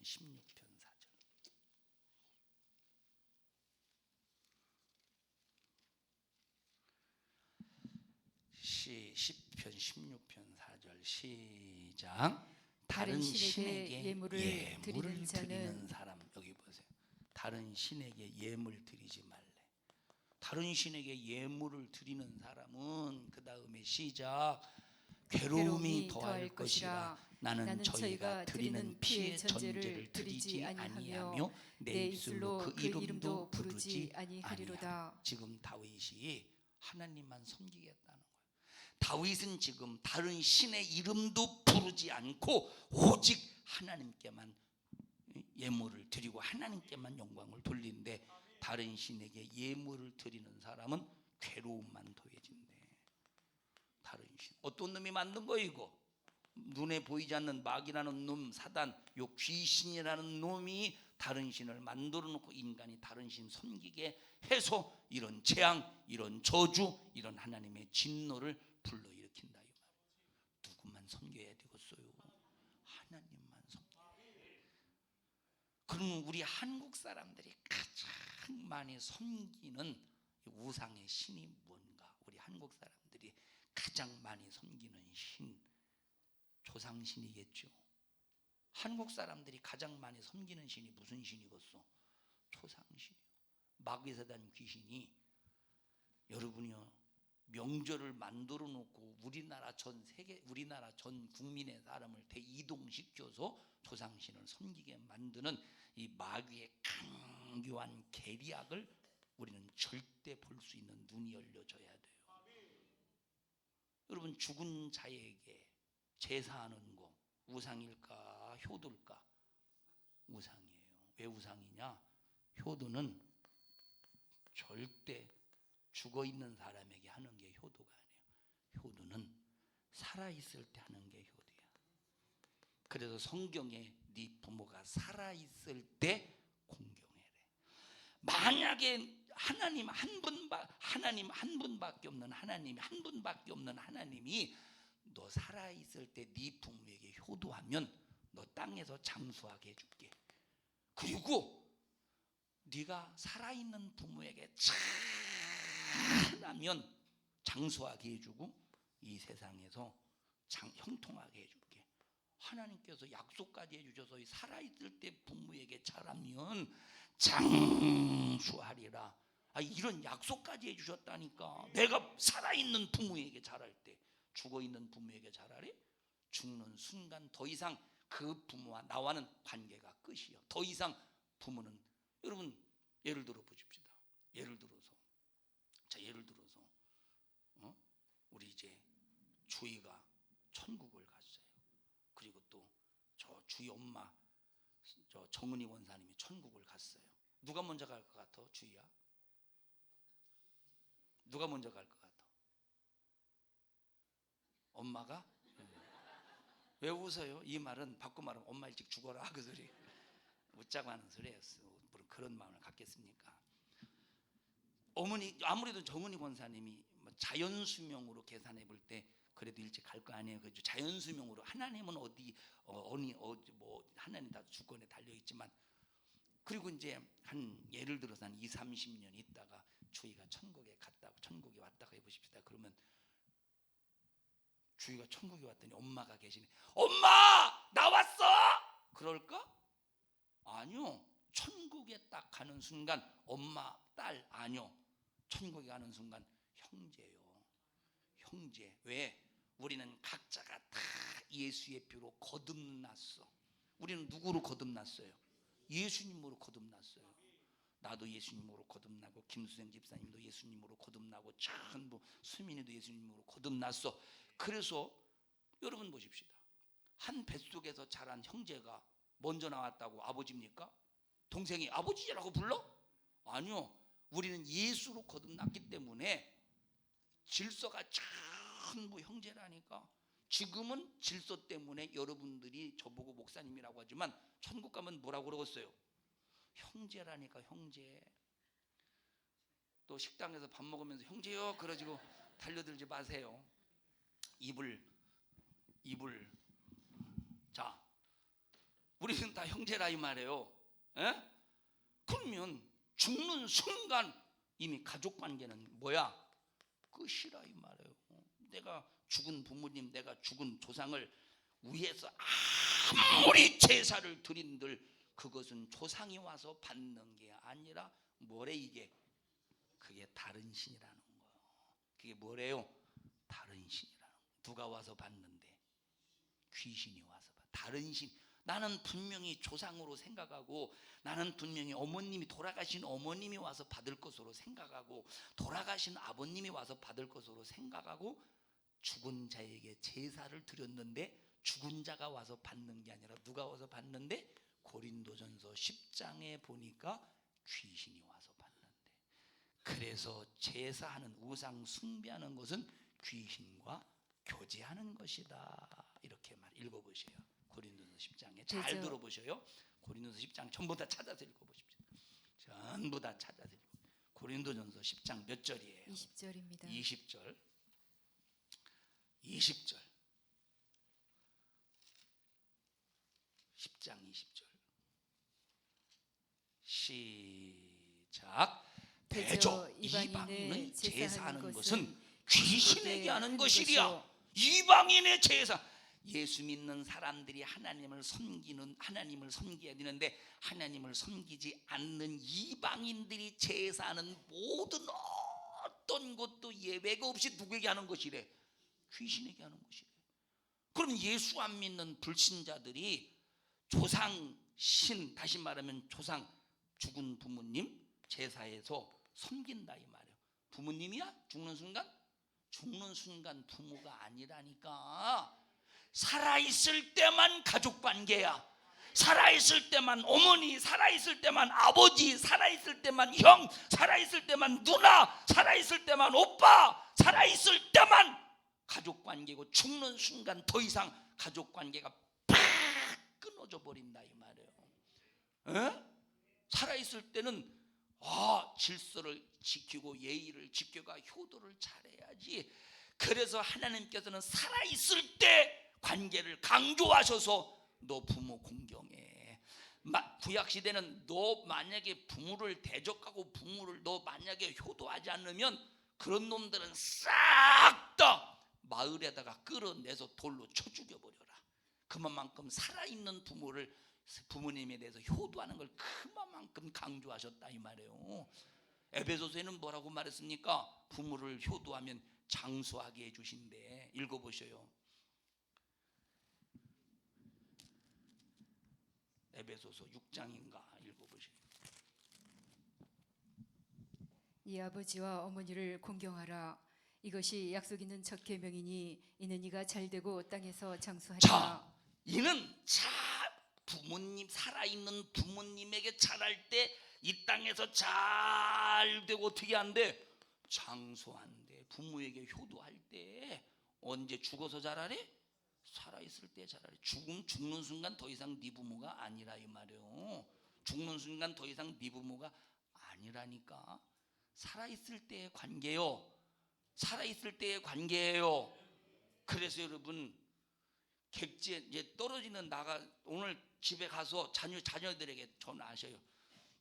16편 4절. 시편 16편 4절 시작. 다른 신에게 예물을 드리는 사람, 여기 보세요. 다른 신에게 예물 드리지 말래. 다른 신에게 예물을 드리는 사람은 그 다음에 시작. 괴로움이 더할 것이라. 나는 저희가 드리는 피의 전제를 드리지 아니하며 내 입술로 그 이름도 부르지 아니하리로다. 지금 다윗이 하나님만 섬기겠다는 거예요. 다윗은 지금 다른 신의 이름도 부르지 않고 오직 하나님께만 예물을 드리고 하나님께만 영광을 돌리는데, 다른 신에게 예물을 드리는 사람은 괴로움만 더해진대. 다른 신, 어떤 놈이 만든 거 이거? 눈에 보이지 않는 마귀라는 놈, 사단, 요 귀신이라는 놈이 다른 신을 만들어 놓고 인간이 다른 신 섬기게 해서 이런 재앙, 이런 저주, 이런 하나님의 진노를 불러일으킨다 이 말이에요. 누구만 섬겨야 되겠어요? 하나님만 섬겨야 돼요. 그러면 우리 한국 사람들이 가장 많이 섬기는 우상의 신이 뭔가? 우리 한국 사람들이 가장 많이 섬기는 신, 조상신이겠죠. 한국 사람들이 가장 많이 섬기는 신이 무슨 신이겠어? 조상신이요. 마귀사단 귀신이 여러분이요, 명절을 만들어 놓고 우리나라 전 세계, 우리나라 전 국민의 사람을 대이동시켜서 조상신을 섬기게 만드는 이 마귀의 강교한 계략을 우리는 절대 볼 수 있는 눈이 열려져야 돼요. 여러분, 죽은 자에게 제사하는 거 우상일까 효도일까? 우상이에요. 왜 우상이냐? 효도는 절대 죽어있는 사람에게 하는 게 효도가 아니에요. 효도는 살아있을 때 하는 게 효도야. 그래서 성경에 네 부모가 살아있을 때 공경해래. 만약에 하나님 한 분밖에 없는 하나님이, 한 분밖에 없는 하나님이 너 살아있을 때 네 부모에게 효도하면 너 땅에서 장수하게 해줄게. 그리고 네가 살아있는 부모에게 잘하면 장수하게 해주고 이 세상에서 형통하게 해줄게. 하나님께서 약속까지 해주셔서 살아있을 때 부모에게 잘하면 장수하리라. 이런 약속까지 해주셨다니까. 내가 살아있는 부모에게 잘할 때 죽어있는 부모에게 잘하래? 죽는 순간 더 이상 그 부모와 나와는 관계가 끝이에요. 더 이상 부모는, 여러분 예를 들어 보십시다. 예를 들어서 우리 이제 주희가 천국을 갔어요. 그리고 또 저 주희 엄마, 저 정은희 원사님이 천국을 갔어요. 누가 먼저 갈 것 같아? 주희야? 누가 먼저 갈 것 같아? 엄마가? 왜 웃어요? 이 말은 바꿔 말하면 엄마 일찍 죽어라 그 소리. 웃자고 하는 소리였어. 물론 그런 마음을 갖겠습니까? 어머니, 아무래도 정은희 권사님이 자연수명으로 계산해 볼 때 그래도 일찍 갈 거 아니에요. 그죠? 자연수명으로. 하나님은 뭐 하나님 다 주권에 달려 있지만, 그리고 이제 한 예를 들어서 한 2, 30년 있다가 주희가 천국에 갔다고, 천국에 왔다고 해보십시다. 그러면 주희가 천국에 왔더니 엄마가 계시네. 엄마 나왔어? 그럴까? 아니요. 천국에 딱 가는 순간 엄마, 딸 아니요. 천국에 가는 순간 형제요. 형제. 왜? 우리는 각자가 다 예수의 피로 거듭났어. 우리는 누구로 거듭났어요? 예수님으로 거듭났어요. 나도 예수님으로 거듭나고, 김수생 집사님도 예수님으로 거듭나고, 전부 수민이도 예수님으로 거듭났어. 그래서 여러분 보십시다. 한 뱃속에서 자란 형제가 먼저 나왔다고 아버지입니까? 동생이 아버지라고 불러? 아니요. 우리는 예수로 거듭났기 때문에 질서가 전부 형제라니까. 지금은 질서 때문에 여러분들이 저보고 목사님이라고 하지만 천국 가면 뭐라고 그러겠어요? 형제라니까, 형제. 또 식당에서 밥 먹으면서 형제요 그러지고 달려들지 마세요. 입을 자, 우리는 다 형제라 이 말이에요. 에? 그러면 죽는 순간 이미 가족 관계는 뭐야? 끝이라 이 말이에요. 내가 죽은 부모님, 내가 죽은 조상을 위해서 아무리 제사를 드린들 그것은 조상이 와서 받는 게 아니라 뭐래 이게? 그게 다른 신이라는 거예요. 그게 뭐래요? 다른 신이라는 거예요. 누가 와서 받는데? 귀신이 와서 받. 다른 신. 나는 분명히 조상으로 생각하고, 나는 분명히 어머님이, 돌아가신 어머님이 와서 받을 것으로 생각하고, 돌아가신 아버님이 와서 받을 것으로 생각하고 죽은 자에게 제사를 드렸는데 죽은 자가 와서 받는 게 아니라 누가 와서 받는데? 고린도전서 10장에 보니까 귀신이 와서 받는데. 그래서 제사하는, 우상 숭배하는 것은 귀신과 교제하는 것이다, 이렇게 말 읽어보세요. 고린도서 10장에 잘 들어보셔요. 고린도서 10장 전부 다 찾아서 읽어보십시오. 전부 다 찾아서 읽어. 고린도전서 10장 몇 절이에요? 20절입니다. 20절. 20절. 10장 20절. 시작. 대저 이방인은 제사하는 것은 귀신에게 하는 것이랴. 이방인의 제사. 예수 믿는 사람들이 하나님을 섬겨야 되는데 하나님을 섬기지 않는 이방인들이 제사하는 모든 어떤 것도 예외가 없이 누구에게 하는 것이래? 귀신에게 하는 것이래. 그럼 예수 안 믿는 불신자들이 조상 신, 다시 말하면 조상, 죽은 부모님 제사에서 섬긴다 이 말이에요. 부모님이야? 죽는 순간? 죽는 순간 부모가 아니라니까. 살아있을 때만 가족관계야. 살아있을 때만 어머니, 살아있을 때만 아버지, 살아있을 때만 형, 살아있을 때만 누나, 살아있을 때만 오빠, 살아있을 때만 가족관계고, 죽는 순간 더 이상 가족관계가 팍 끊어져 버린다 이 말이에요. 에? 살아있을 때는 질서를 지키고 예의를 지켜가 효도를 잘해야지. 그래서 하나님께서는 살아있을 때 관계를 강조하셔서 너 부모 공경해. 구약시대는 너 만약에 부모를 대적하고 부모를 너 만약에 효도하지 않으면 그런 놈들은 싹 다 마을에다가 끌어내서 돌로 쳐 죽여버려라. 그만큼 살아있는 부모님에 대해서 효도하는 걸 그만큼 강조하셨다 이 말이에요. 에베소서에는 뭐라고 말했습니까? 부모를 효도하면 장수하게 해주신대. 읽어보셔요. 에베소서 6장인가 읽어보세요. 네 아버지와 어머니를 공경하라. 이것이 약속 있는 첫 계명이니 이는 네가 잘되고 땅에서 장수하리라. 자, 이는 부모님, 살아있는 부모님에게 잘할 때 이 땅에서 잘되고 어떻게 한대? 장수한대. 부모에게 효도할 때. 언제? 죽어서 잘하래? 살아있을 때 잘하래. 죽는 순간 더 이상 네 부모가 아니라 이 말이에요. 죽는 순간 더 이상 네 부모가 아니라니까. 살아있을 때의 관계요. 살아있을 때의 관계예요. 그래서 여러분, 객지에 이제 떨어지는 나가 오늘 집에 가서 자녀들에게 전하셔요.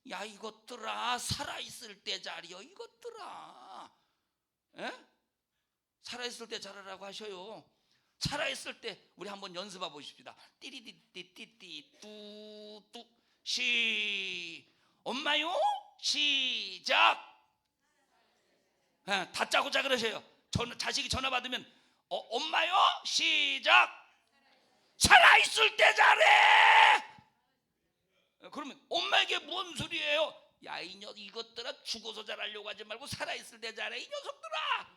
야, 이것들아, 살아있을 때 잘이요 이것들아. 에? 살아있을 때 잘하라고 하셔요. 살아있을 때 우리 한번 연습해 보십시다. 띠리띠띠띠띠 뚜뚜 엄마요 시작. 다짜고짜 그러세요. 자식이 전화 받으면 엄마요 시작. 살아있을 때 잘해. 그러면 엄마에게 뭔 소리예요? 야, 이것들아, 죽어서 잘하려고 하지 말고 살아있을 때 잘해 이 녀석들아.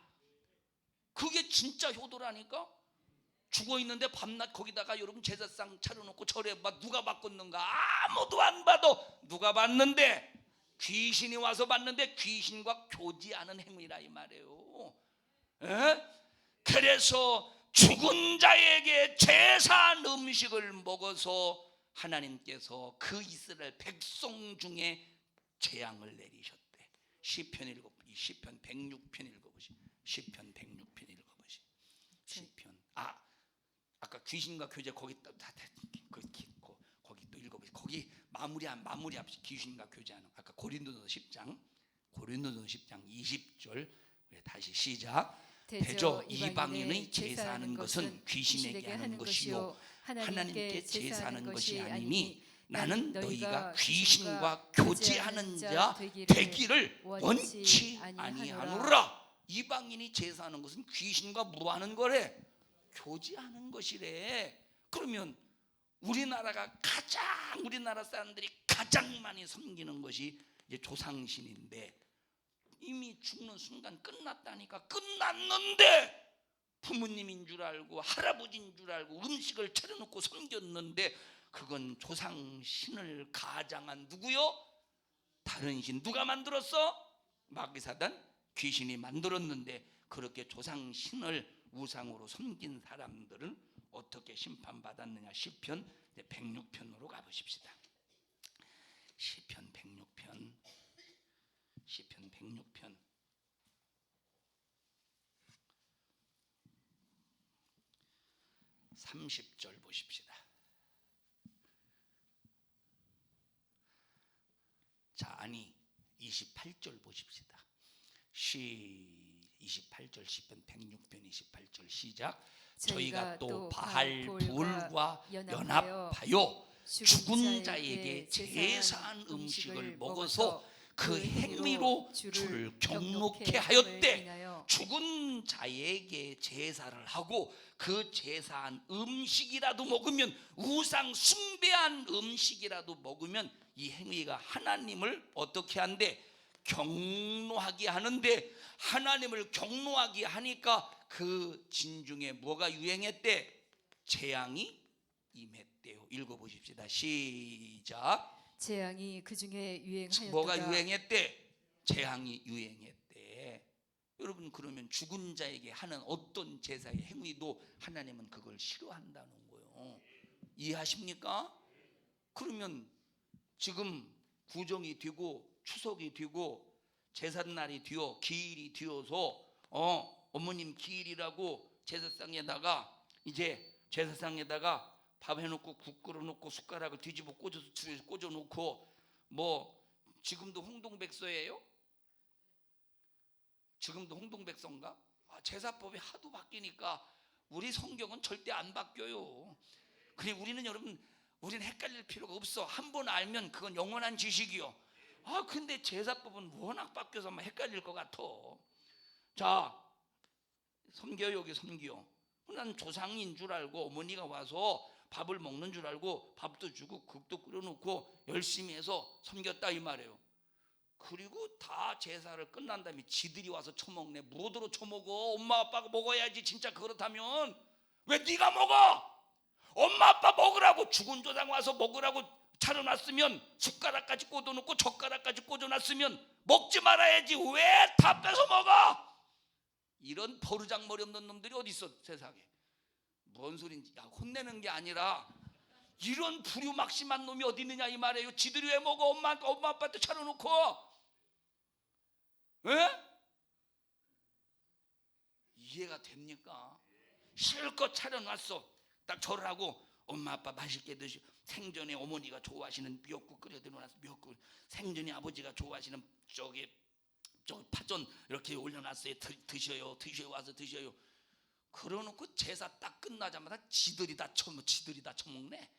그게 진짜 효도라니까. 죽어있는데 밤낮 거기다가 여러분 제사상 차려놓고 절에 누가 바꿨는가? 아무도 안 봐도 누가 봤는데? 귀신이 와서 봤는데 귀신과 교제하는 행위라 이 말이에요. 에? 그래서 죽은 자에게 제사한 음식을 먹어서 하나님께서 그 이스라엘 백성 중에 재앙을 내리셨대. 시편 106편 읽어보시. 시편 106편 읽어보시. 시편. 아까 귀신과 교제 거기 또 마무리합시다. 귀신과 교제하는 아까 고린도서 10장 20절 다시 시작. 대저 이방인의 제사하는 것은 귀신에게 하는 것이요 하나님께 제사하는 것이 아니니 나는 너희가 귀신과 교제하는 자 되기를 원치 아니하노라. 이방인이 제사하는 것은 귀신과 뭐 하는 거래? 교제하는 것이래. 그러면 우리나라 사람들이 가장 많이 섬기는 것이 이제 조상신인데, 이미 죽는 순간 끝났다니까. 끝났는데 부모님인 줄 알고 할아버지인 줄 알고 음식을 차려놓고 섬겼는데, 그건 조상신을 가장한 누구요? 다른 신. 누가 만들었어? 마귀사단 귀신이 만들었는데, 그렇게 조상신을 우상으로 섬긴 사람들은 어떻게 심판받았느냐. 시편 106편으로 가보십시다. 시편 106편 30절 보십시다. 자, 아니 28절 보십시다. 28절 시편 106편 28절 시작. 저희가 또 바알 불과 연합하여 죽은 자에게 제사한 음식을 먹어서 그 행위로 주를 경록해 하였대. 죽은 자에게 제사를 하고 그 제사한 음식이라도 먹으면, 우상 숭배한 음식이라도 먹으면 이 행위가 하나님을 어떻게 한대? 경노하게 하는데, 하나님을 경노하게 하니까 그 진중에 뭐가 유행했대? 재앙이 임했대요. 읽어보십시다. 시작. 재앙이 그 중에 유행하였다. 뭐가 유행했대? 재앙이 유행했대. 여러분, 그러면 죽은 자에게 하는 어떤 제사의 행위도 하나님은 그걸 싫어한다는 거예요. 이해하십니까? 그러면 지금 구정이 되고 추석이 되고 제삿날이 되어 기일이 되어서 어머님 기일이라고 제사상에다가 밥 해놓고 국 끓여놓고 숟가락을 뒤집어 꽂아놓고, 뭐 지금도 홍동백서예요? 지금도 홍동백서인가? 제사법이 하도 바뀌니까 우리 성경은 절대 안 바뀌어요. 그래, 우리는 헷갈릴 필요가 없어. 한 번 알면 그건 영원한 지식이요. 근데 제사법은 워낙 바뀌어서 막 헷갈릴 것 같아. 자, 섬겨요. 여기 섬겨. 난 조상인 줄 알고 어머니가 와서 밥을 먹는 줄 알고 밥도 주고 국도 끓여놓고 열심히 해서 섬겼다 이 말이에요. 그리고 다 제사를 끝난 다음에 지들이 와서 처먹네. 무엇으로 처먹어? 엄마 아빠가 먹어야지. 진짜 그렇다면 왜 네가 먹어? 엄마 아빠 먹으라고, 죽은 조상 와서 먹으라고 차려놨으면, 숟가락까지 꽂아놓고 젓가락까지 꽂아놨으면 먹지 말아야지. 왜 다 뺏어 먹어? 이런 버르장머리 없는 놈들이 어디 있어 세상에. 뭔 소린지. 혼내는 게 아니라 이런 불효막심한 놈이 어디 있느냐 이 말이에요. 지들이 왜 먹어? 엄마 아빠한테 차려놓고. 에? 이해가 됩니까? 실컷 차려놨어. 딱 절을 하고 엄마 아빠 맛있게 드시고, 생전에 어머니가 좋아하시는 미역국 끓여드려놨어. 미역국. 생전에 아버지가 좋아하시는 저 파전 이렇게 올려놨어요. 드셔요. 와서 드셔요. 그러놓고 제사 딱 끝나자마자 지들이 다 처먹네.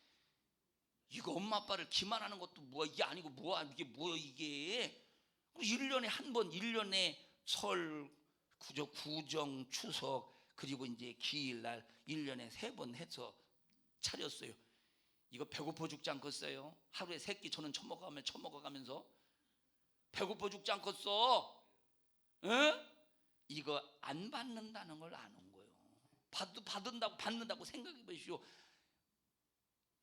이거 엄마 아빠를 기만하는 것도 뭐야? 이게 아니고 이게 뭐야 이게? 1년에 한 번, 1년에 설, 구정, 추석, 그리고 이제 기일날 1년에 3번 해서 차렸어요. 이거 배고파 죽지 않겠어요? 하루에 3끼 저는 처먹어가면서 배고파 죽지 않겠어? 에? 이거 안 받는다는 걸 아는 거예요. 받는다고 생각해 보십시오.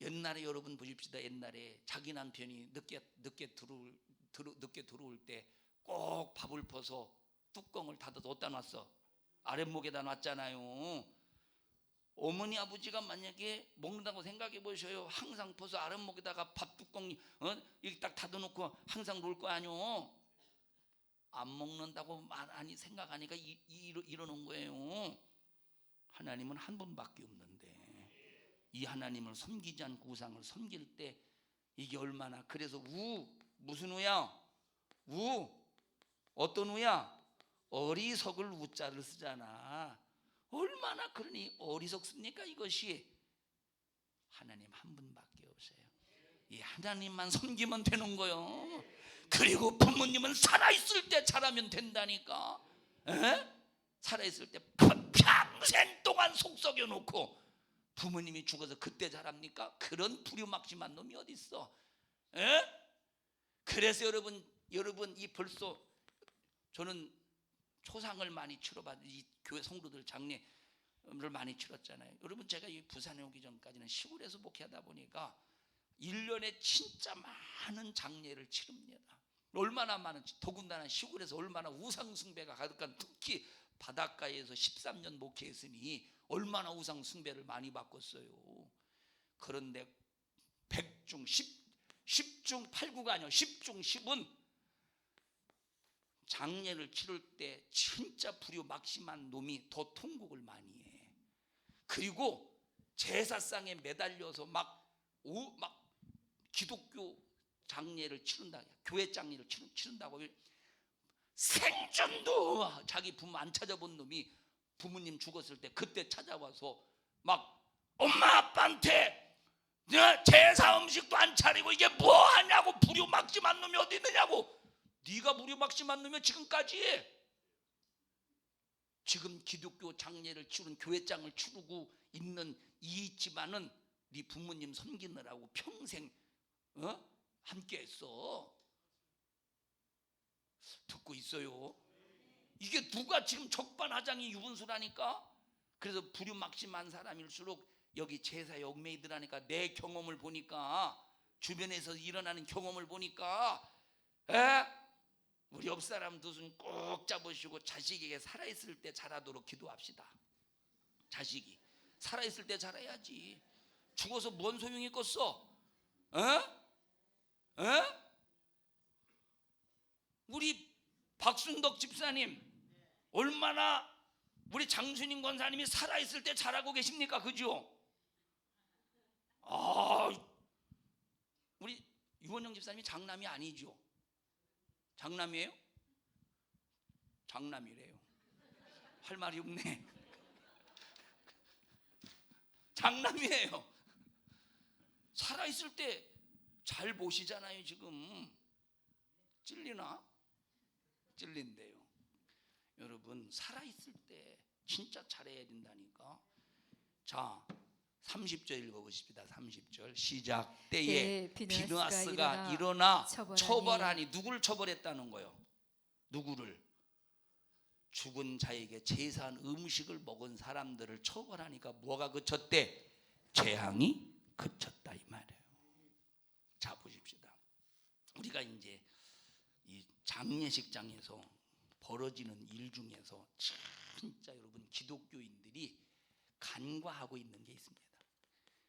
옛날에 여러분 보십시다. 옛날에 자기 남편이 늦게 들어올 때 꼭 밥을 퍼서 뚜껑을 닫아서 어디다 놨어? 아랫목에다 놨잖아요. 어머니 아버지가 만약에 먹는다고 생각해 보셔요. 항상 퍼서 아랫목에다가 밥 뚜껑 이렇게 딱 닫아놓고 항상 놓을 거 아니요. 안 먹는다고 많이 생각하니까 이러는 거예요. 하나님은 한 분밖에 없는데 이 하나님을 섬기지 않고 우상을 섬길 때 이게 얼마나, 그래서 무슨 우야? 어떤 우야? 어리석을 우자를 쓰잖아. 얼마나 그러니 어리석습니까? 이것이 하나님 한 분밖에 없어요. 이 하나님만 섬기면 되는 거요. 그리고 부모님은 살아있을 때 잘하면 된다니까. 에? 살아있을 때 평생 동안 속썩여 놓고 부모님이 죽어서 그때 잘합니까? 그런 부류막심한 놈이 어디 있어? 에? 그래서 여러분 이 벌써 저는 초상을 많이 치러봤, 이 교회 성도들 장례를 많이 치렀잖아요. 여러분 제가 이 부산에 오기 전까지는 시골에서 목회하다 보니까 1년에 진짜 많은 장례를 치릅니다. 얼마나 많은지, 더군다나 시골에서 얼마나 우상숭배가 가득한, 특히 바닷가에서 13년 목회했으니 얼마나 우상숭배를 많이 바꿨어요. 그런데 100중 10중 8구가 아니요 10중 10은 장례를 치를 때 진짜 불효막심한 놈이 더 통곡을 많이 해. 그리고 제사상에 매달려서 막 기독교 장례를 치른다, 교회 장례를 치른다고 생전도 자기 부모 안 찾아본 놈이 부모님 죽었을 때 그때 찾아와서 막 엄마 아빠한테 제사 음식도 안 차리고 이게 뭐 하냐고, 불효막심한 놈이 어디 있느냐고. 네가 불효막심한 놈이야. 지금 기독교 장례를 치른, 교회장을 치르고 있는 이 집안은 네 부모님 섬기느라고 평생 함께 했어. 듣고 있어요? 이게 누가 지금 적반하장이 유분수라니까. 그래서 불효막심한 사람일수록 여기 제사에 얽매이더라니까. 내 경험을 보니까, 주변에서 일어나는 경험을 보니까, 우리 옆 사람 두 손 꼭 잡으시고 자식에게 살아있을 때 잘하도록 기도합시다. 자식이 살아있을 때 잘해야지. 죽어서 뭔 소용이 있겠어? 우리 박순덕 집사님 얼마나 우리 장순임 권사님이 살아있을 때 잘하고 계십니까? 그죠? 우리 유원영 집사님이 장남이 아니죠? 장남이에요? 장남이래요. 할 말이 없네. 장남이에요. 살아있을 때 잘 보시잖아요. 지금 찔리나? 찔린대요. 여러분 살아있을 때 진짜 잘해야 된다니까. 자 30절 읽어보십시다. 30절 시작. 때에 비느하스가 일어나 처벌하니. 누구를 처벌했다는 거예요? 누구를? 죽은 자에게 제사한 음식을 먹은 사람들을 처벌하니까 뭐가 그쳤대? 재앙이 그쳤다 이 말이에요. 자 보십시다. 우리가 이제 이 장례식장에서 벌어지는 일 중에서 진짜 여러분 기독교인들이 간과하고 있는 게 있습니다.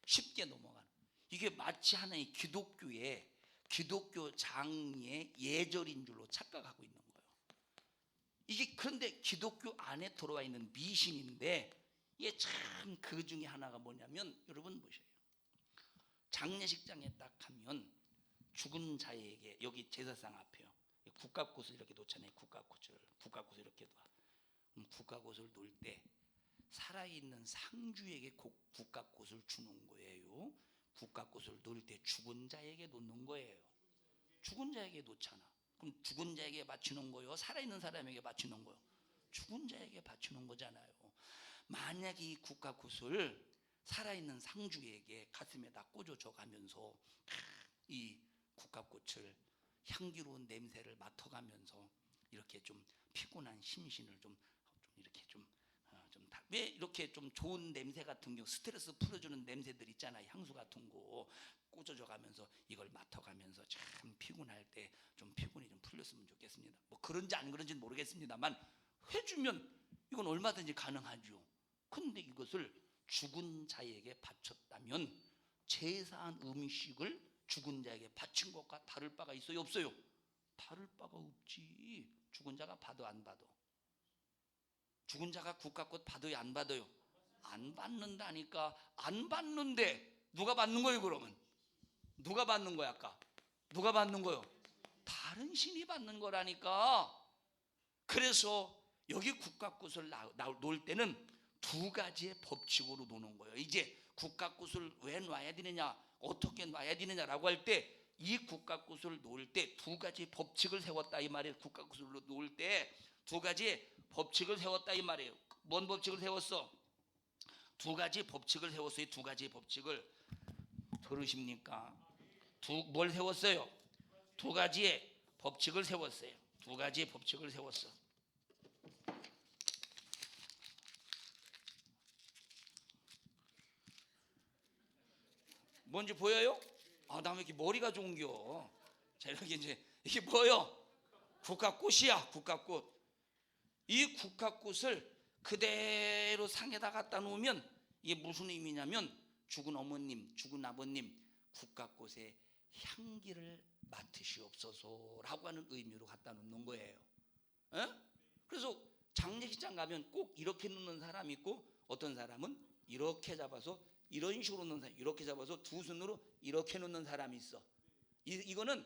쉽게 넘어가는, 이게 마치 하나의 기독교 장의 예절인 줄로 착각하고 있는 거예요. 이게 그런데 기독교 안에 들어와 있는 미신인데, 이게 참 그 중에 하나가 뭐냐면, 여러분 보세요. 장례식장에 딱 하면 죽은 자에게, 여기 제사상 앞에요, 국가꽃을 이렇게 놓잖아요. 국가꽃을 이렇게 놔. 국가꽃을 놓을 때 살아있는 상주에게 국가꽃을 주는 거예요. 국가꽃을 놓을 때 죽은 자에게 놓는 거예요. 죽은 자에게 놓잖아. 그럼 죽은 자에게 바치는 거요? 살아있는 사람에게 바치는 거요? 죽은 자에게 바치는 거잖아요. 만약에 이 국가꽃을 살아있는 상주에게 가슴에다 꽂아줘 가면서 이 국가꽃을 향기로운 냄새를 맡아가면서 이렇게 좀 피곤한 심신을 좀 이렇게 왜 이렇게 좀 좋은 냄새 같은 경우, 스트레스 풀어주는 냄새들 있잖아요. 향수 같은 거 꽂아줘 가면서 이걸 맡아가면서 참 피곤할 때 좀 피곤이 좀 풀렸으면 좋겠습니다. 뭐 그런지 안 그런지는 모르겠습니다만 해주면 이건 얼마든지 가능하죠. 근데 이것을 죽은 자에게 바쳤다면 제사한 음식을 죽은 자에게 바친 것과 다를 바가 있어요? 없어요? 다를 바가 없지. 죽은 자가 받아 안 받아? 죽은 자가 국가꽃 받아요 안 받아요? 안 받는다니까. 안 받는데 누가 받는 거예요 그러면? 누가 받는 거야 아까? 누가 받는 거요? 다른 신이 받는 거라니까. 그래서 여기 국가꽃을 놓을 때는 두 가지의 법칙으로 놓는 거예요. 이제 국가꽃을 왜 놔야 되느냐, 어떻게 놔야 되느냐라고 할 때 이 국가꽃을 놓을 때 두 가지 법칙을 세웠다 이 말이에요. 국가꽃을 놓을 때 두 가지 법칙을 세웠다 이 말이에요. 뭔 법칙을 세웠어? 두 가지 법칙을 세웠어요. 두 가지 법칙을 들으십니까? 뭘 세웠어요? 두 가지의 법칙을 세웠어요. 두 가지의 법칙을 세웠어. 뭔지 보여요? 아, 나 왜 이렇게 머리가 좋은겨? 자, 이렇게 이제 이게 뭐요? 국화꽃이야, 국화꽃. 이 국화꽃을 그대로 상에다 갖다 놓으면 이게 무슨 의미냐면 죽은 어머님, 죽은 아버님 국화꽃의 향기를 맡으시옵소서라고 하는 의미로 갖다 놓는 거예요. 에? 그래서 장례식장 가면 꼭 이렇게 놓는 사람이 있고 어떤 사람은 이렇게 잡아서 이런 식으로 놓는 사람, 이렇게 잡아서 두 손으로 이렇게 놓는 사람이 있어. 이거는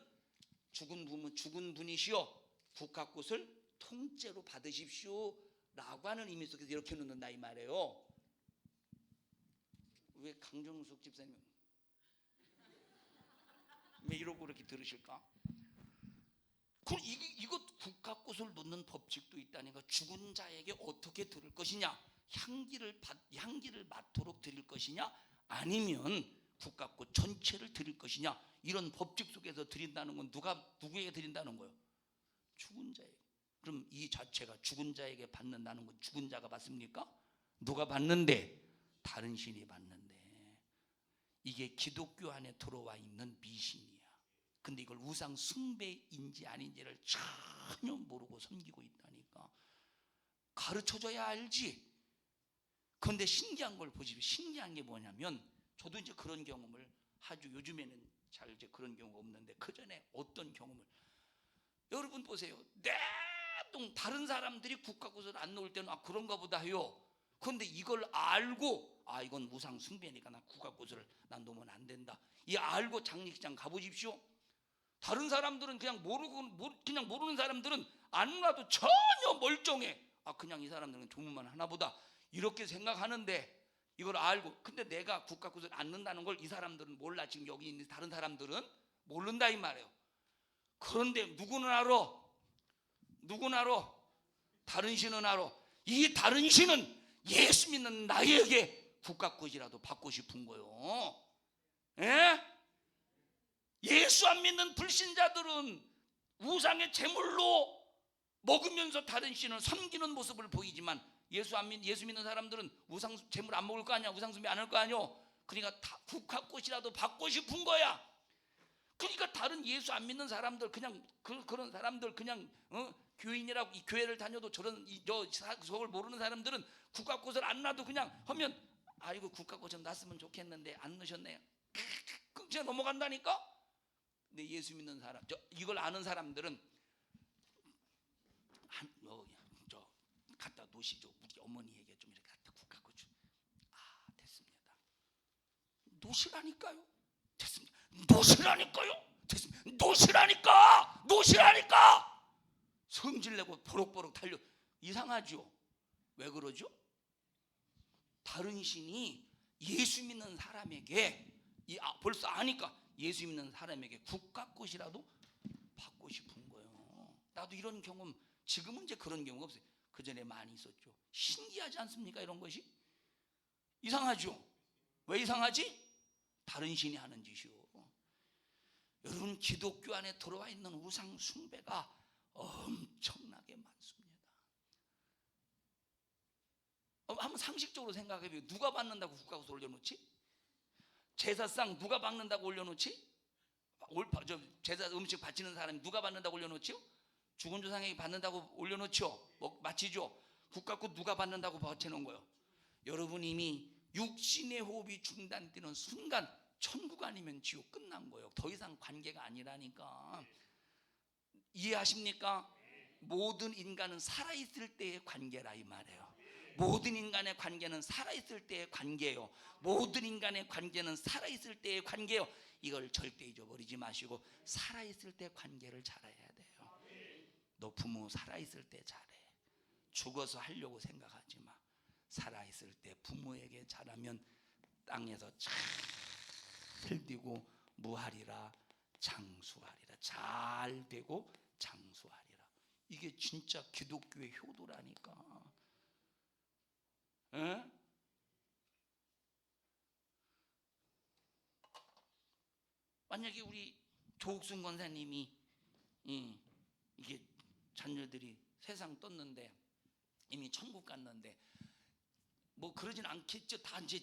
죽은 분이시여 국화꽃을 통째로 받으십시오 라고 하는 의미 속에서 이렇게 놓는다 이 말이에요. 왜 강정숙 집사님 왜 이러고 그렇게 들으실까? 이거 국화꽃을 놓는 법칙도 있다니까. 죽은 자에게 어떻게 드릴 것이냐, 향기를 맡도록 드릴 것이냐, 아니면 국화꽃 전체를 드릴 것이냐, 이런 법칙 속에서 드린다는 건 누구에게 드린다는 거예요? 죽은 자에게. 그럼 이 자체가 죽은 자에게 받는다는 건 죽은 자가 받습니까? 누가 받는데? 다른 신이 받는데. 이게 기독교 안에 들어와 있는 미신이야. 근데 이걸 우상 숭배인지 아닌지를 전혀 모르고 섬기고 있다니까. 가르쳐줘야 알지. 그런데 신기한 걸 보십시오. 신기한 게 뭐냐면 저도 이제 그런 경험을 아주 요즘에는 잘 이제 그런 경우가 없는데 그 전에 어떤 경험을 여러분 보세요. 내동 다른 사람들이 국화꽃을 안 놓을 때는 그런가 보다 해요. 그런데 이걸 알고 이건 우상 숭배니까 나 국화꽃을 난 놓으면 안 된다. 이 알고 장례식장 가보십시오. 다른 사람들은 그냥 그냥 모르는 사람들은 안 놔도 전혀 멀쩡해. 그냥 이 사람들은 조문만 하나 보다 이렇게 생각하는데 이걸 알고, 근데 내가 국가꽃을 안 넣는다는 걸 이 사람들은 몰라. 지금 여기 있는 다른 사람들은 모른다 이 말이에요. 그런데 누구는 알아? 누구는 알아? 다른 신은 알아. 이 다른 신은 예수 믿는 나에게 국가꽃이라도 받고 싶은 거요. 예? 예수 안 믿는 불신자들은 우상의 제물로 먹으면서 다른 신을 섬기는 모습을 보이지만 예수 믿는 사람들은 우상 제물 안 먹을 거 아니야. 우상 숭배 안 할 거 아니야. 그러니까 다 국화꽃이라도 받고 싶은 거야. 그러니까 다른 예수 안 믿는 사람들 그냥 그런 사람들 그냥 교인이라고 이 교회를 다녀도 저런 저걸 모르는 사람들은 국화꽃을 안 놔도 그냥 하면 이거 국화꽃 좀 놨으면 좋겠는데 안 넣으셨네요. 그냥 넘어간다니까. 근데 예수 믿는 사람, 이걸 아는 사람들은 갖다 놓으시죠. 우리 어머니에게 좀 이렇게 갖다 국화꽃 좀. 됐습니다. 놓으시라니까요. 됐습니다. 놓으시라니까요. 됐습니다. 놓으시라니까. 성질내고 버럭버럭 달려. 이상하죠. 왜 그러죠? 다른 신이 예수 믿는 사람에게 벌써 아니까 예수 믿는 사람에게 국가꽃이라도 받고 싶은 거예요. 나도 이런 경험, 지금은 이제 그런 경우가 없어요. 그 전에 많이 있었죠. 신기하지 않습니까? 이런 것이 이상하죠. 왜 이상하지? 다른 신이 하는 짓이요. 여러분, 기독교 안에 들어와 있는 우상 숭배가 엄청나게 많습니다. 한번 상식적으로 생각해보세요. 누가 받는다고 국가꽃을 올려놓지? 제사상 누가 받는다고 올려놓지? 제사 음식 바치는 사람이 누가 받는다고 올려놓지요? 죽은 조상에게 받는다고 올려놓죠. 마치죠. 국가꽃 누가 받는다고 바쳐놓은 거예요? 여러분, 이미 육신의 호흡이 중단되는 순간 천국 아니면 지옥 끝난 거예요. 더 이상 관계가 아니라니까. 이해하십니까? 모든 인간은 살아있을 때의 관계라 이 말이에요. 모든 인간의 관계는 살아있을 때의 관계예요. 모든 인간의 관계는 살아있을 때의 관계예요. 이걸 절대 잊어버리지 마시고 살아있을 때 관계를 잘해야 돼요. 너 부모 살아있을 때 잘해. 죽어서 하려고 생각하지 마. 살아있을 때 부모에게 잘하면 땅에서 잘 되고 무하리라 장수하리라. 잘 되고 장수하리라. 이게 진짜 기독교의 효도라니까. 에? 만약에 우리 조옥순 권사님이 이게 자녀들이 세상 떴는데 이미 천국 갔는데 뭐 그러진 않겠죠. 다 이제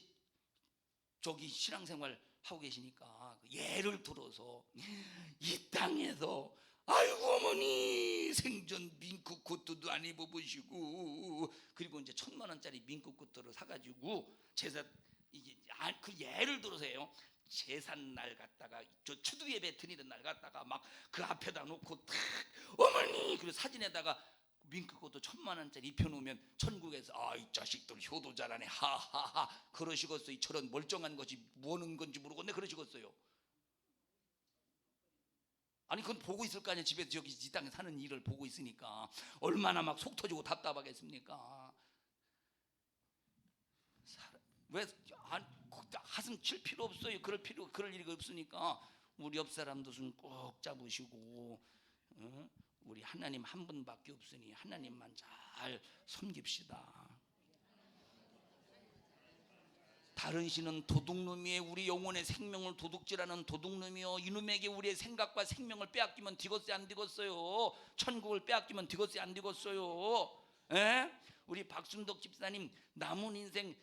저기 신앙생활 하고 계시니까 예를 들어서 이 땅에서 아이고 어머니 생전 민국 코트도 안 입어보시고 그리고 이제 1,000,000원짜리 민국 코트를 사가지고 제사 이게 그 예를 들어서요. 제산 날 갔다가 저 추두 예배 드리는 날 갔다가 막 그 앞에다 놓고 탁 어머니 그리고 사진에다가 민크코트 1,000,000원짜리 입혀놓으면 천국에서 아 이 자식들 효도 잘하네 하하하 그러시겠어요. 저런 멀쩡한 것이 뭐는 건지 모르겠네 그러시겠어요. 아니 그건 보고 있을 거 아니에요. 집에서 저기 이 땅에 사는 일을 보고 있으니까 얼마나 막 속 터지고 답답하겠습니까. 왜 가슴 칠 필요 없어요. 그럴 일이 없으니까 우리 옆 사람도 좀 꼭 잡으시고 우리 하나님 한 분밖에 없으니 하나님만 잘 섬깁시다. 다른 신은 도둑놈이에요. 우리 영혼의 생명을 도둑질하는 도둑놈이요. 이놈에게 우리의 생각과 생명을 빼앗기면 되겠어요 안 되겠어요? 천국을 빼앗기면 되겠어요 안 되겠어요? 에? 우리 박순덕 집사님 남은 인생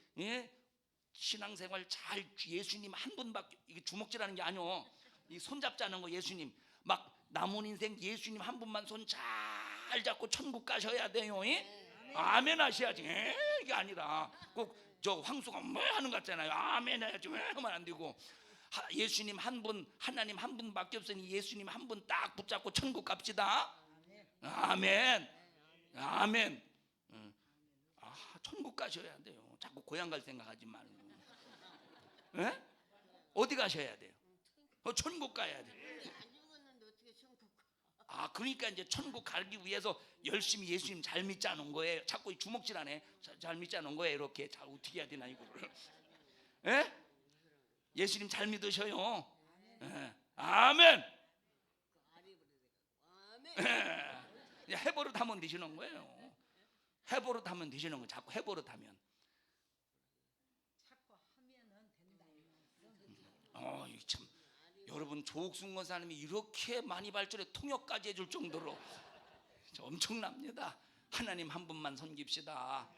신앙생활 잘 예수님 한 분밖에 이게 주먹질하는 게 아니요. 이 손잡자는 거 예수님 막 남은 인생 예수님 한 분만 손 잘 잡고 천국 가셔야 돼요. 아멘 하셔야지. 이게 아니라 꼭 저 황수가 뭐 하는 것 같잖아요. 아멘 해야지 왜 하면 안 되고 예수님 한 분 하나님 한 분밖에 없으니 예수님 한 분 딱 붙잡고 천국 갑시다. 아멘 아멘. 천국 가셔야 돼요. 자꾸 고향 갈 생각하지 말고. 에? 어디 가셔야 돼요? 천국 가야 돼. 그러니까 이제 천국 가기 위해서 열심히 예수님 잘 믿자는 거예요. 자꾸 주먹질하네. 잘 믿자는 거예요. 이렇게 잘 어떻게 해야 되나 이거를. 에? 예수님 잘 믿으셔요. 에. 아멘. 해버릇 하면 되시는 거예요. 해버릇 하면 되시는 거. 자꾸 해버릇 하면. 참 여러분 조옥순 권사님이 이렇게 많이 발전해 통역까지 해줄 정도로 엄청납니다. 하나님 한 분만 섬깁시다.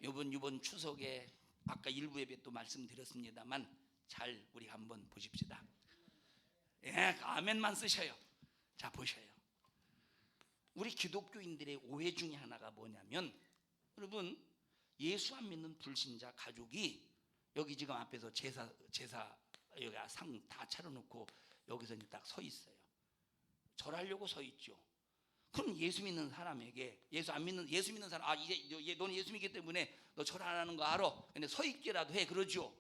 이번 추석에 아까 일부 예배 또 말씀드렸습니다만 잘 우리 한번 보십시다. 아멘만 쓰셔요. 자 보셔요. 우리 기독교인들의 오해 중에 하나가 뭐냐면 여러분 예수 안 믿는 불신자 가족이 여기 지금 앞에서 제사 여기 상 다 차려놓고 여기서 이제 딱 서 있어요. 절하려고 서 있죠. 그럼 예수 믿는 사람에게 예수 믿는 사람 이제 너는 예수 믿기 때문에 너 절 안 하는 거 알아. 근데 서 있기라도 해 그러죠.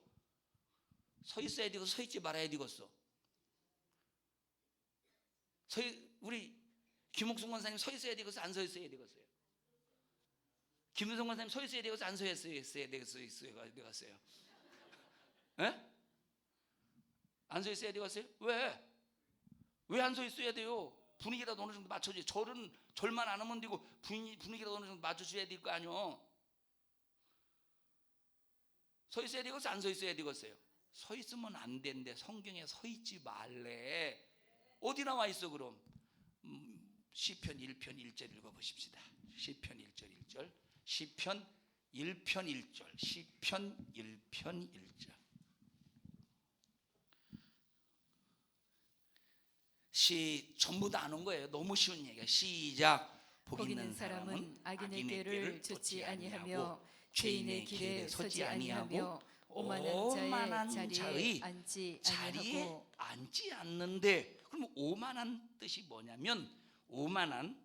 서 있어야 되고 서 있지 말아야 되겠어. 우리 김옥순 권사님 서 있어야 되겠어 안 서 있어야 되겠어요? 김우성 권사님 서 있어야 되겠어 안 서 있어야 되겠어요? 에? 안 서 있어야 되겠어요? 왜 안 서 있어야 돼요? 분위기라도 어느 정도 맞춰줘야 절만 안 하면 되고 분위기라도 어느 정도 맞춰줘야 될 거 아니요. 서 있어야 되겠어요 안 서 있어야 되겠어요? 서 있으면 안 된대. 성경에 서 있지 말래. 어디 나와 있어 그럼? 시편 1편 1절 읽어보십시다. 시편 1절 1절 시편 1편 1절 시편 1편 1절 전부 다 아는 거예요. 너무 쉬운 얘기야. 시작. 복 있는 사람은 악인의 꾀를 좇지 아니하며 죄인의 길에 서지 아니하고 오만한 자의 자리에 앉지 않는데 그럼 오만한 뜻이 뭐냐면 오만한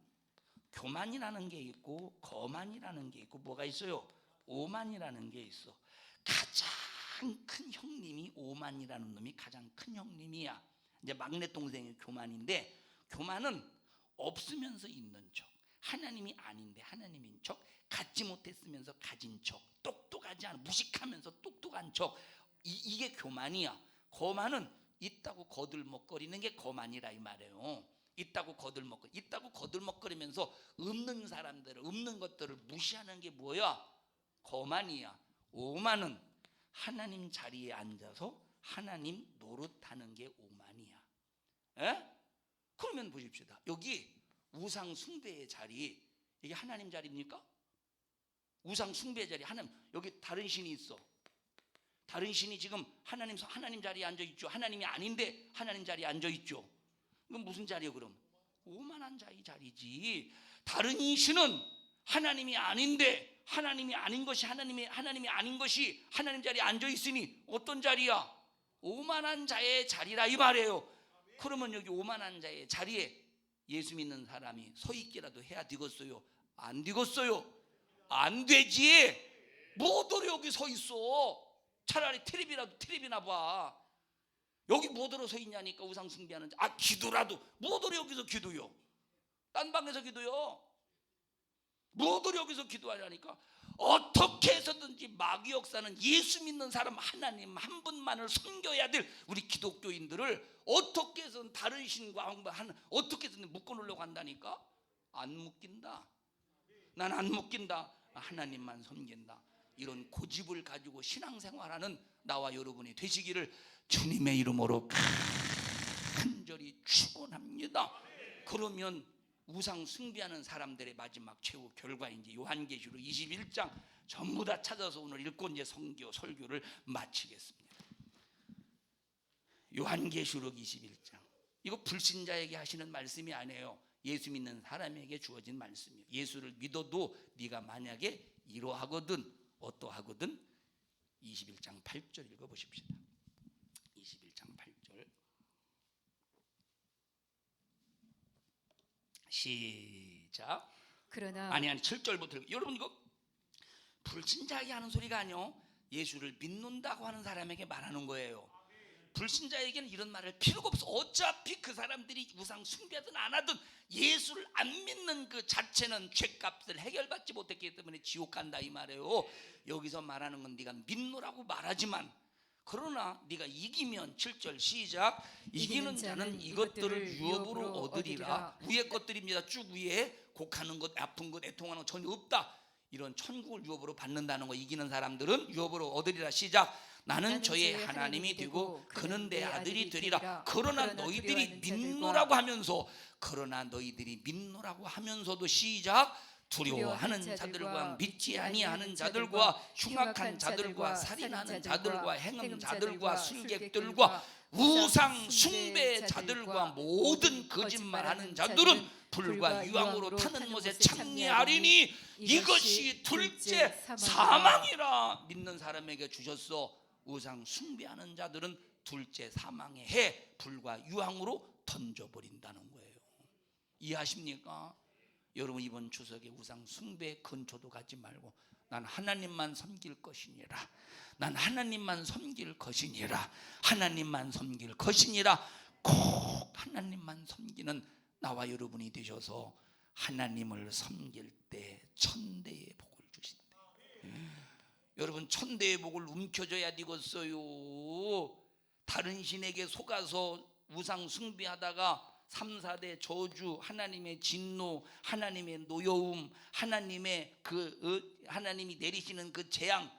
교만이라는 게 있고 거만이라는 게 있고 뭐가 있어요? 오만이라는 게 있어. 가장 큰 형님이 오만이라는 놈이 가장 큰 형님이야. 이제 막내 동생이 교만인데, 교만은 없으면서 있는 척, 하나님이 아닌데 하나님인 척, 갖지 못했으면서 가진 척, 똑똑하지 않아 무식하면서 똑똑한 척, 이게 교만이야. 거만은 있다고 거들먹거리는 게 거만이라 이 말이에요. 있다고 거들먹거리면서 없는 사람들을, 없는 것들을 무시하는 게 뭐야? 거만이야. 오만은 하나님 자리에 앉아서 하나님 노릇하는 게 오만이야. 에? 그러면 보십시다. 여기 우상 숭배의 자리, 이게 하나님 자리입니까? 우상 숭배의 자리, 하나님, 여기 다른 신이 있어. 다른 신이 지금 하나님 자리에 앉아 있죠. 하나님이 아닌데 하나님 자리에 앉아 있죠. 이건 무슨 자리요? 그럼 오만한 자의 자리지. 다른 신은 하나님이 아닌데 하나님이 아닌 것이 하나님이 아닌 것이 하나님 자리에 앉아 있으니 어떤 자리야? 오만한 자의 자리라 이 말이에요. 그러면 여기 오만한 자의 자리에 예수 믿는 사람이 서 있기라도 해야 되겠어요? 안 되겠어요? 안 되지. 뭐더러 여기 서 있어? 차라리 텔레비나 봐. 여기 뭐더러 서 있냐니까. 우상 숭배하는 자. 기도라도 뭐더러 여기서 기도요? 딴 방에서 기도요? 뭐더러 여기서 기도하냐니까. 어떻게 해서든지 마귀 역사는 예수 믿는 사람 하나님 한 분만을 섬겨야 될 우리 기독교인들을 어떻게 해서든 다른 신과 어떻게 해서든 묶어놓으려고 한다니까. 안 묶인다. 난 안 묶인다. 하나님만 섬긴다. 이런 고집을 가지고 신앙생활하는 나와 여러분이 되시기를 주님의 이름으로 간절히 축원합니다. 그러면 우상 숭배하는 사람들의 마지막 최후 결과인지 요한계시록 21장 전부 다 찾아서 오늘 읽고 이제 설교를 마치겠습니다. 요한계시록 21장, 이거 불신자에게 하시는 말씀이 아니에요. 예수 믿는 사람에게 주어진 말씀이에요. 예수를 믿어도 네가 만약에 이러하거든 어떠하거든. 21장 8절 읽어보십시다. 21장 8절 시작. 그러나 아니 7절부터 여러분, 이거 불신자에게 하는 소리가 아니요, 예수를 믿는다고 하는 사람에게 말하는 거예요. 불신자에게는 이런 말을 필요가 없어. 어차피 그 사람들이 우상 숭배하든 안 하든 예수를 안 믿는 그 자체는 죄값을 해결받지 못했기 때문에 지옥 간다 이 말이에요. 여기서 말하는 건 네가 믿노라고 말하지만, 그러나 네가 이기면 7절 시작. 이기는 자는 이것들을 유업으로 얻으리라. 위의 것들입니다. 쭉 위에 곡하는 것, 아픈 것, 애통하는 것 전혀 없다. 이런 천국을 유업으로 받는다는 거. 이기는 사람들은 유업으로 얻으리라. 시작. 나는 저의 하나님이 되고 그는 내 아들이 되리라. 그러나 너희들이 믿노라고 하면서도 시작. 두려워하는 자들과 믿지 아니하는 자들과 흉악한 자들과 살인하는 자들과 행음자들과 술객들과 우상 숭배 자들과 모든 거짓말하는 자들은 불과 유황으로 타는 못에 창리하리니 이것이 둘째 사망이라. 믿는 사람에게 주셨어. 우상 숭배하는 자들은 둘째 사망의 해, 불과 유황으로 던져버린다는 거예요. 이해하십니까? 여러분, 이번 추석에 우상 숭배 근처도 가지 말고 난 하나님만 섬길 것이니라. 난 하나님만 섬길 것이니라. 하나님만 섬길 것이니라. 꼭 하나님만 섬기는 나와 여러분이 되셔서 하나님을 섬길 때 천대의 복을 주신대. 여러분, 천대의 복을 움켜줘야 되겠어요. 다른 신에게 속아서 우상 숭배하다가 3, 4대 저주, 하나님의 진노, 하나님의 노여움, 하나님이 내리시는 그 재앙,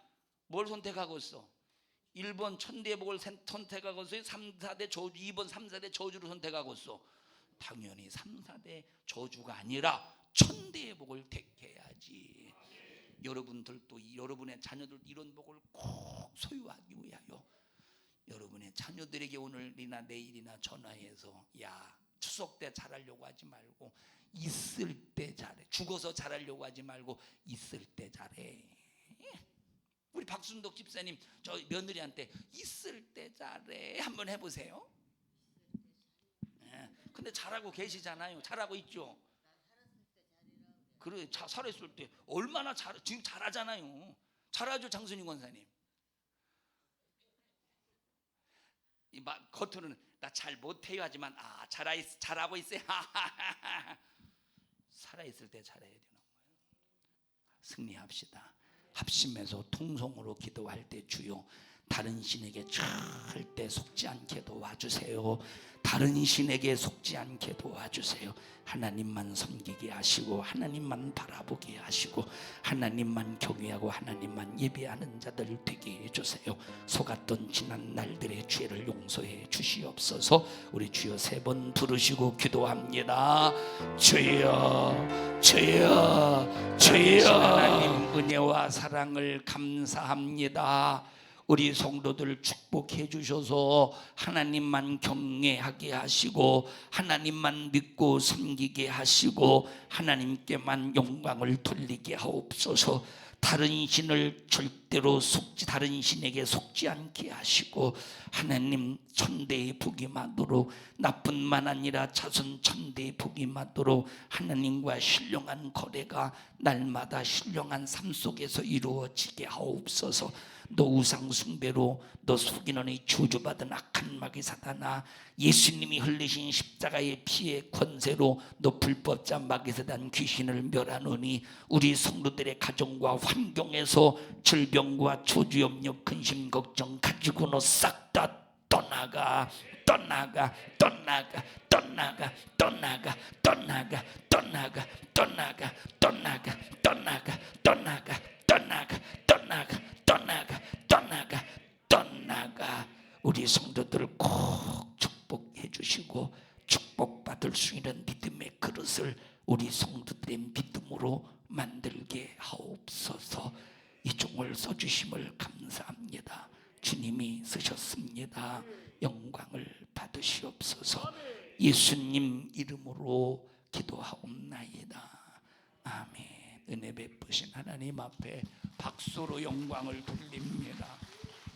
뭘 선택하겠어? 1번 천대의 복을 선택하겠어요? 3, 4대 저주, 2번 3, 4대 저주를 선택하겠어? 당연히 3, 4대 저주가 아니라 천대의 복을 택해야지. 여러분들도 여러분의 자녀들 이런 복을 꼭 소유하기 위하여 여러분의 자녀들에게 오늘이나 내일이나 전화해서, 야, 추석 때 잘하려고 하지 말고 있을 때 잘해. 죽어서 잘하려고 하지 말고 있을 때 잘해. 우리 박순덕 집사님 저 며느리한테 있을 때 잘해 한번 해보세요. 근데 잘하고 계시잖아요. 잘하고 있죠. 그래, 살았을 때 얼마나 지금 잘하잖아요. 잘하죠, 장순희 권사님. 겉으로는 나 잘 못해요 하지만 잘하고 있어요. 살아있을 때 잘해야 되는 거예요. 승리합시다. 합심해서 통성으로 기도할 때 주여 다른 신에게 절대 속지 않게 도와주세요. 다른 신에게 속지 않게 도와주세요. 하나님만 섬기게 하시고 하나님만 바라보게 하시고 하나님만 경외하고 하나님만 예배하는 자들 되게 해주세요. 속았던 지난 날들의 죄를 용서해 주시옵소서. 우리 주여 3번 부르시고 기도합니다. 주여 주여 주여. 하나님 은혜와 사랑을 감사합니다. 우리 성도들 축복해 주셔서 하나님만 경외하게 하시고 하나님만 믿고 섬기게 하시고 하나님께만 영광을 돌리게 하옵소서. 다른 신을 절대로 다른 신에게 속지 않게 하시고 하나님 천대의 복이 마도록 나뿐만 아니라 자손 천대의 복이 마도록 하나님과 신령한 거래가 날마다 신령한 삶 속에서 이루어지게 하옵소서. 너 우상 숭배로 너 속이노니 저주받은 악한 마귀 사단아, 예수님이 흘리신 십자가의 피의 권세로 너 불법자 마귀 사단 귀신을 멸하노니 우리 성도들의 가정과 환경에서 질병과 저주염려 근심 걱정 가지고 너 싹 다 떠나가 떠나가 떠나가 떠나가 떠나가 떠나가 떠나가 떠나가 떠나가 떠나가 떠나가 떠나가 떠나가 떠나가 떠나가 떠나가. 우리 성도들을 꼭 축복해 주시고 축복받을 수 있는 믿음의 그릇을 우리 성도들의 믿음으로 만들게 하옵소서. 이 종을 써주심을 감사합니다. 주님이 쓰셨습니다. 영광을 받으시옵소서. 예수님 이름으로 기도하옵나이다. 아멘. 은혜 베푸신 하나님 앞에 박수로 영광을 돌립니다.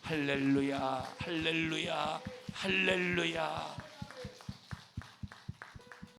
할렐루야 할렐루야 할렐루야.